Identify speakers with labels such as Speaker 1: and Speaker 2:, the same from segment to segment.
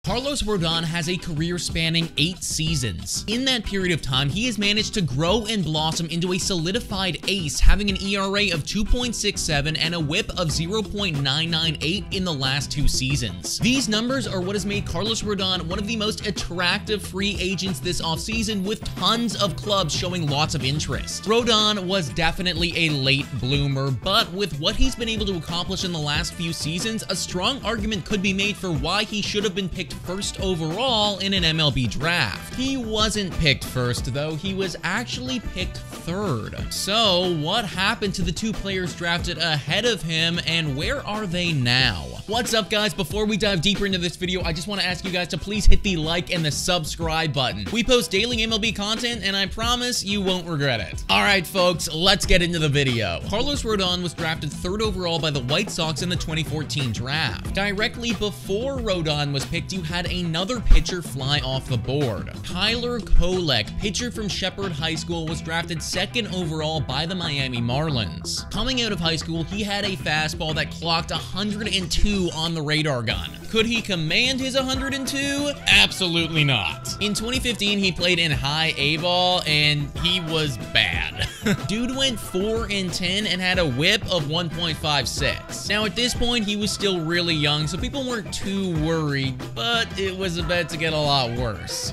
Speaker 1: Carlos Rodon has a career spanning 8 seasons. In that period of time, he has managed to grow and blossom into a solidified ace, having an ERA of 2.67 and a whip of 0.998 in the last 2 seasons. These numbers are what has made Carlos Rodon one of the most attractive free agents this offseason, with tons of clubs showing lots of interest. Rodon was definitely a late bloomer, but with what he's been able to accomplish in the last few seasons, a strong argument could be made for why he should have been picked first overall in an MLB draft. He wasn't picked first, though. He was actually picked third. So what happened to the 2 players drafted ahead of him, and where are they now? What's up, guys? Before we dive deeper into this video, I just want to ask you guys to please hit the like and the subscribe button. We post daily MLB content, and I promise you won't regret it. All right, folks, let's get into the video. Carlos Rodon was drafted 3rd overall by the White Sox in the 2014 draft. Directly before Rodon was picked, you had another pitcher fly off the board. Tyler Kolek, pitcher from Shepherd High School, was drafted 2nd overall by the Miami Marlins. Coming out of high school, he had a fastball that clocked 102 on the radar gun. Could he command his 102? Absolutely not. In 2015, he played in high A ball, and he was bad. Dude went 4-10 and had a whip of 1.56. Now, at this point, he was still really young, so people weren't too worried, but it was about to get a lot worse.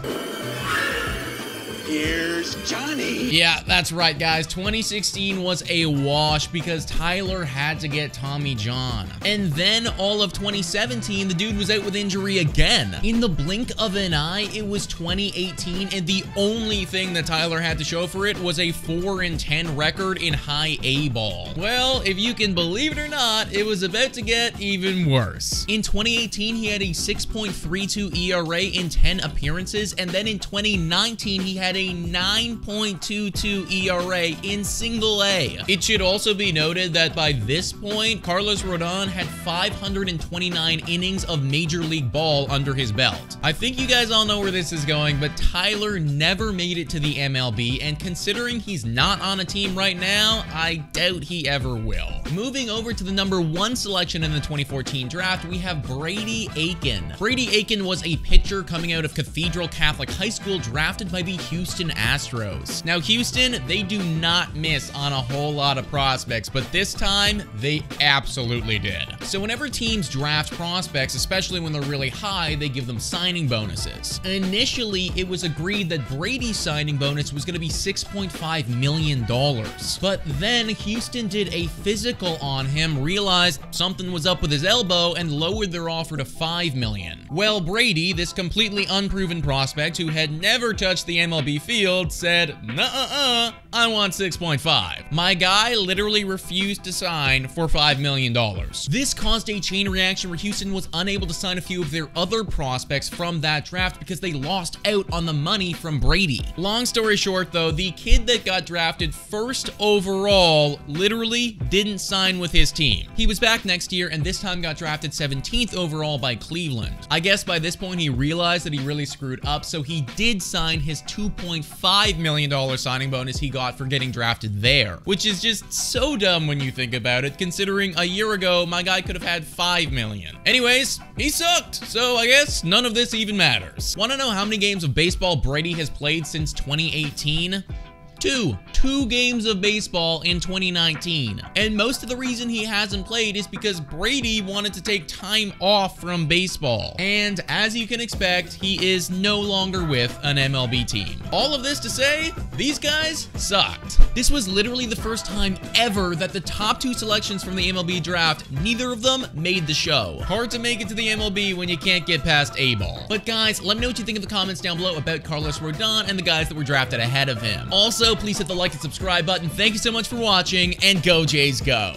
Speaker 2: Here's Johnny.
Speaker 1: Yeah, that's right, guys. 2016 was a wash because Tyler had to get Tommy John. And then all of 2017, the dude was out with injury again. In the blink of an eye, it was 2018, and the only thing that Tyler had to show for it was a 4-10 record in high A ball. Well, if you can believe it or not, it was about to get even worse. In 2018, he had a 6.32 ERA in 10 appearances, and then in 2019, he had a 9.22 ERA in single A. It should also be noted that by this point, Carlos Rodon had 529 innings of Major League ball under his belt. I think you guys all know where this is going, but Tyler never made it to the MLB, and considering he's not on a team right now, I doubt he ever will. Moving over to the number 1 selection in the 2014 draft, we have Brady Aiken. Brady Aiken was a pitcher coming out of Cathedral Catholic High School, drafted by the Houston Astros. Now, Houston, they do not miss on a whole lot of prospects, but this time, they absolutely did. So whenever teams draft prospects, especially when they're really high, they give them signing bonuses. Initially, it was agreed that Brady's signing bonus was going to be $6.5 million. But then Houston did a physical on him, realized something was up with his elbow, and lowered their offer to $5 million. Well, Brady, this completely unproven prospect who had never touched the MLB field, said, "Nuh-uh-uh, I want 6.5. My guy literally refused to sign for $5 million. This caused a chain reaction where Houston was unable to sign a few of their other prospects from that draft because they lost out on the money from Brady. Long story short, though, the kid that got drafted 1st overall literally didn't sign with his team. He was back next year and this time got drafted 17th overall by Cleveland. I guess by this point he realized that he really screwed up, so he did sign his $2.5 million signing bonus he got for getting drafted there, which is just so dumb when you think about it, considering a year ago my guy could have had $5 million. Anyways, he sucked, so I guess none of this even matters. Want to know how many games of baseball Brady has played since 2018? 2 games of baseball in 2019. And most of the reason he hasn't played is because Brady wanted to take time off from baseball. And as you can expect, he is no longer with an MLB team. All of this to say, these guys sucked. This was literally the first time ever that the top 2 selections from the MLB draft, neither of them made the show. Hard to make it to the MLB when you can't get past A-ball. But guys, let me know what you think in the comments down below about Carlos Rodon and the guys that were drafted ahead of him. Also, please hit the like and subscribe button. Thank you so much for watching, and go Jays go!